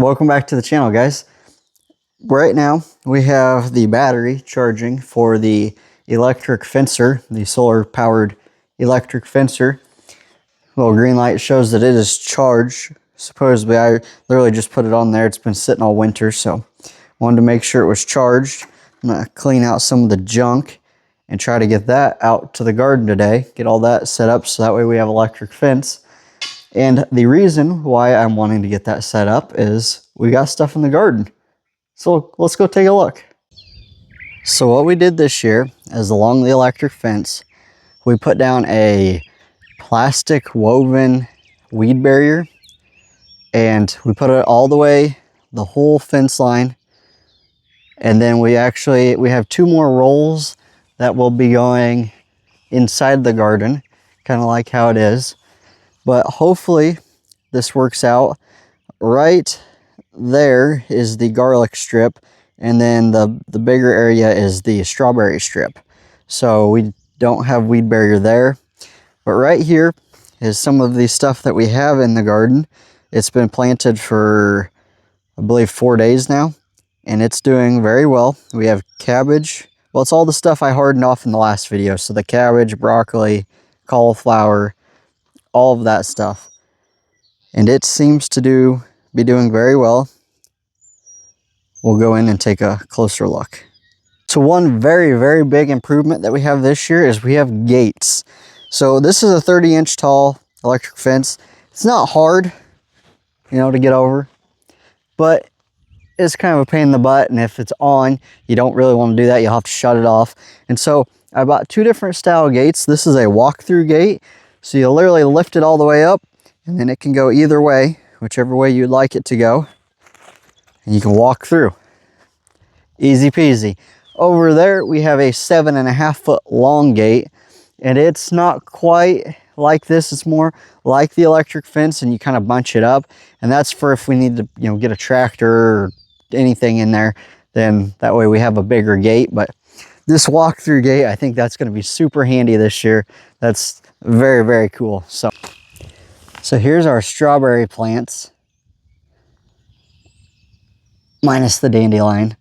Welcome back to the channel, guys. Right now we have the battery charging for the electric fencer, the solar powered electric fencer. Little green light shows that it is charged. Supposedly I literally just put it on there. It's been sitting all winter, so wanted to make sure it was charged. I'm gonna clean out some of the junk and try to get that out to the garden today, get all that set up so that way we have electric fence. And the reason why I'm wanting to get that set up is we got stuff in the garden. So let's go take a look. So what we did this year is along the electric fence, we put down a plastic woven weed barrier, and we put it all the way, the whole fence line. And then we have two more rolls that will be going inside the garden, kind of like how it is. But hopefully this works out. Right there is the garlic strip, and then the bigger area is the strawberry strip. So we don't have weed barrier there. But right here is some of the stuff that we have in the garden. It's been planted for, I believe, 4 days now, and it's doing very well. We have cabbage. Well, it's all the stuff I hardened off in the last video. So the cabbage, broccoli, cauliflower, all of that stuff. And it seems to be doing very well. We'll go in and take a closer look. So one very, very big improvement that we have this year is we have gates. So this is a 30-inch tall electric fence. It's not hard, to get over, but it's kind of a pain in the butt. And if it's on, you don't really want to do that. You'll have to shut it off. And so I bought two different style gates. This is a walk-through gate. So you literally lift it all the way up, and then it can go either way, whichever way you'd like it to go. And you can walk through. Easy peasy. Over there, we have a 7.5 foot long gate, and it's not quite like this. It's more like the electric fence, and you kind of bunch it up. And that's for if we need to, get a tractor or anything in there, then that way we have a bigger gate. But this walk-through gate, I think that's going to be super handy this year. That's very, very cool. So here's our strawberry plants, minus the dandelion.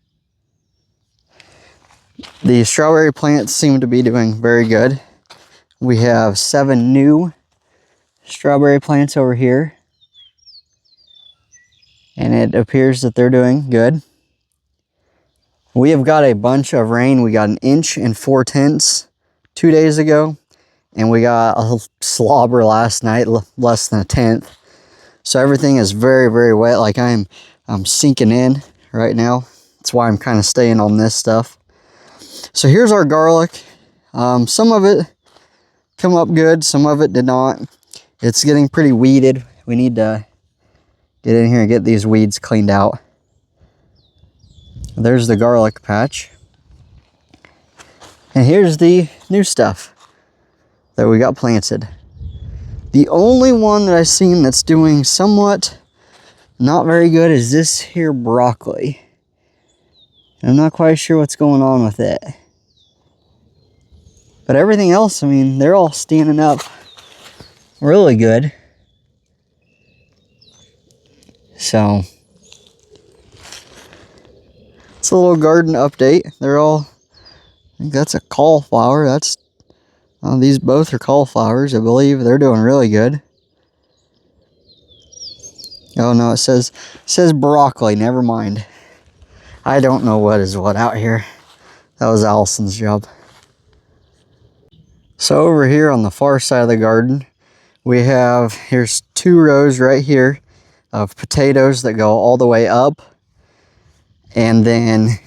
The strawberry plants seem to be doing very good. We have 7 new strawberry plants over here, and it appears that they're doing good. We have got a bunch of rain. We got 1 4/10 inches 2 days ago, and we got a slobber last night, less than 1/10. So everything is very, very wet. Like I'm sinking in right now. That's why I'm kind of staying on this stuff. So here's our garlic. Some of it come up good, some of it did not. It's getting pretty weeded. We need to get in here and get these weeds cleaned out. There's the garlic patch. And here's the new stuff that we got planted. The only one that I've seen that's doing somewhat not very good is this here broccoli. I'm not quite sure what's going on with it. But everything else, they're all standing up really good. So it's a little garden update. I think that's a cauliflower. These both are cauliflowers, I believe. They're doing really good. Oh no, it says broccoli, never mind. I don't know what is what out here. That was Allison's job. So over here on the far side of the garden, here's 2 rows right here of potatoes that go all the way up. And then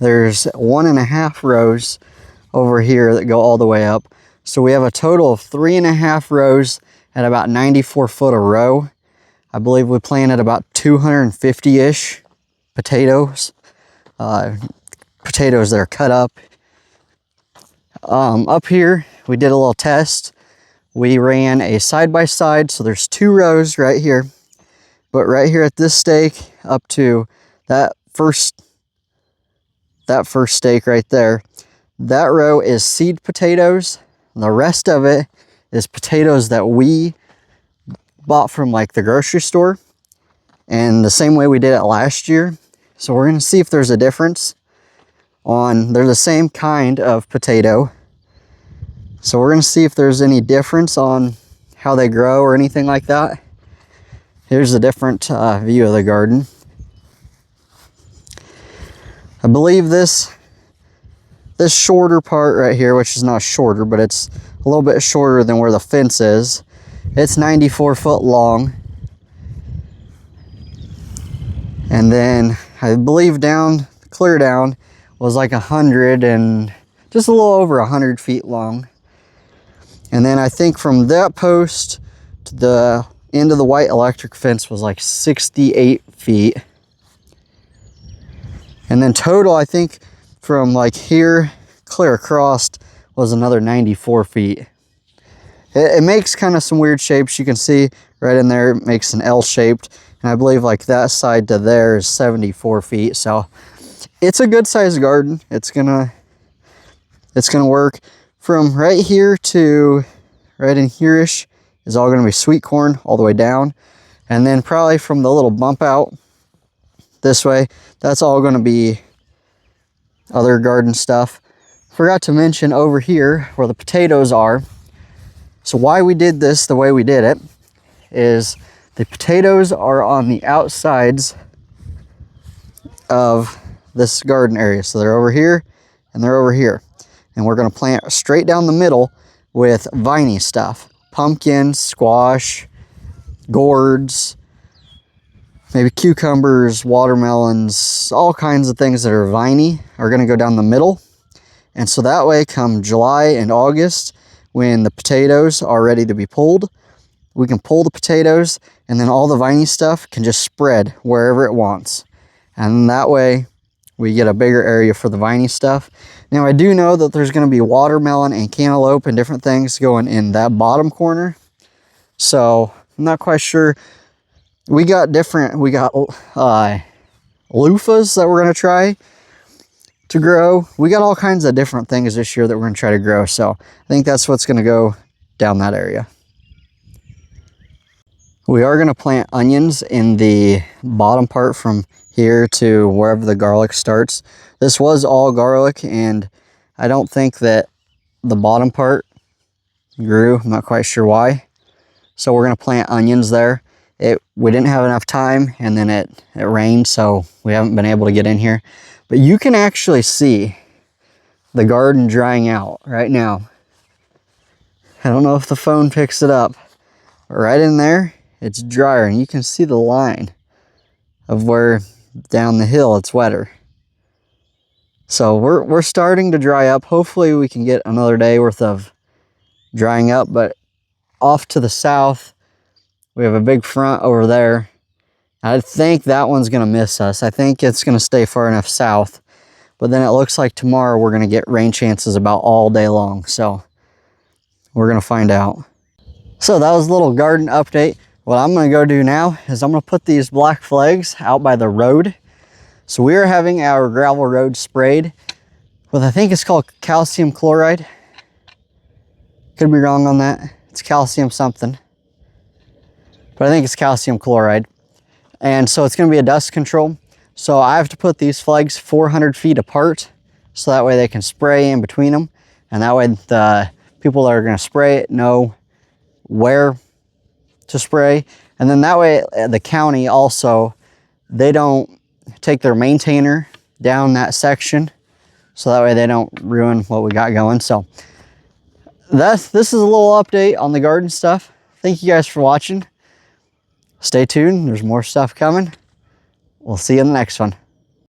there's 1.5 rows over here that go all the way up. So we have a total of 3.5 rows at about 94 foot a row. I believe we planted about 250-ish potatoes. Potatoes that are cut up. Up here, we did a little test. We ran a side-by-side, so there's 2 rows right here. But right here at this stake, up to that first stake right there, that row is seed potatoes. The rest of it is potatoes that we bought from like the grocery store. and the same way we did it last year. So we're gonna see if there's a difference they're the same kind of potato. So we're gonna see if there's any difference on how they grow or anything like that. Here's a different view of the garden. I believe this shorter part right here, which is not shorter, but it's a little bit shorter than where the fence is. It's 94 foot long. And then I believe clear down was like 100 and just a little over 100 feet long. And then I think from that post to the end of the white electric fence was like 68 feet. And then total, I think from like here clear across was another 94 feet. It makes kind of some weird shapes. You can see right in there, it makes an L shaped. And I believe like that side to there is 74 feet. So it's a good sized garden. It's gonna work. From right here to right in here-ish is all gonna be sweet corn all the way down. And then probably from the little bump out this way, that's all gonna be other garden stuff. Forgot to mention over here where the potatoes are. So why we did this the way we did it is the potatoes are on the outsides of this garden area. So they're over here and they're over here. And we're gonna plant straight down the middle with viney stuff. Pumpkins, squash, gourds, maybe cucumbers, watermelons, all kinds of things that are viney are gonna go down the middle. And so that way come July and August, when the potatoes are ready to be pulled, we can pull the potatoes and then all the viney stuff can just spread wherever it wants. And that way we get a bigger area for the viney stuff. Now I do know that there's gonna be watermelon and cantaloupe and different things going in that bottom corner. So I'm not quite sure. We got loofahs that we're gonna try to grow. We got all kinds of different things this year that we're gonna try to grow. So I think that's what's gonna go down that area. We are gonna plant onions in the bottom part from here to wherever the garlic starts. This was all garlic and I don't think that the bottom part grew. I'm not quite sure why. So we're gonna plant onions there. We didn't have enough time and then it rained, so we haven't been able to get in here. But you can actually see the garden drying out right now. I don't know if the phone picks it up, but right in there, it's drier and you can see the line of where down the hill it's wetter. So we're starting to dry up. Hopefully we can get another day worth of drying up, but off to the south, we have a big front over there. I think that one's gonna miss us. I think it's gonna stay far enough south, but then it looks like tomorrow we're gonna get rain chances about all day long. So we're gonna find out. So that was a little garden update. What I'm gonna go do now is I'm gonna put these black flags out by the road. So we are having our gravel road sprayed with, I think it's called calcium chloride. Could be wrong on that. It's calcium something, but I think it's calcium chloride. And so it's gonna be a dust control. So I have to put these flags 400 feet apart so that way they can spray in between them. And that way the people that are gonna spray it know where to spray. And then that way the county also, they don't take their maintainer down that section. So that way they don't ruin what we got going. So this is a little update on the garden stuff. Thank you guys for watching. Stay tuned, there's more stuff coming. We'll see you in the next one.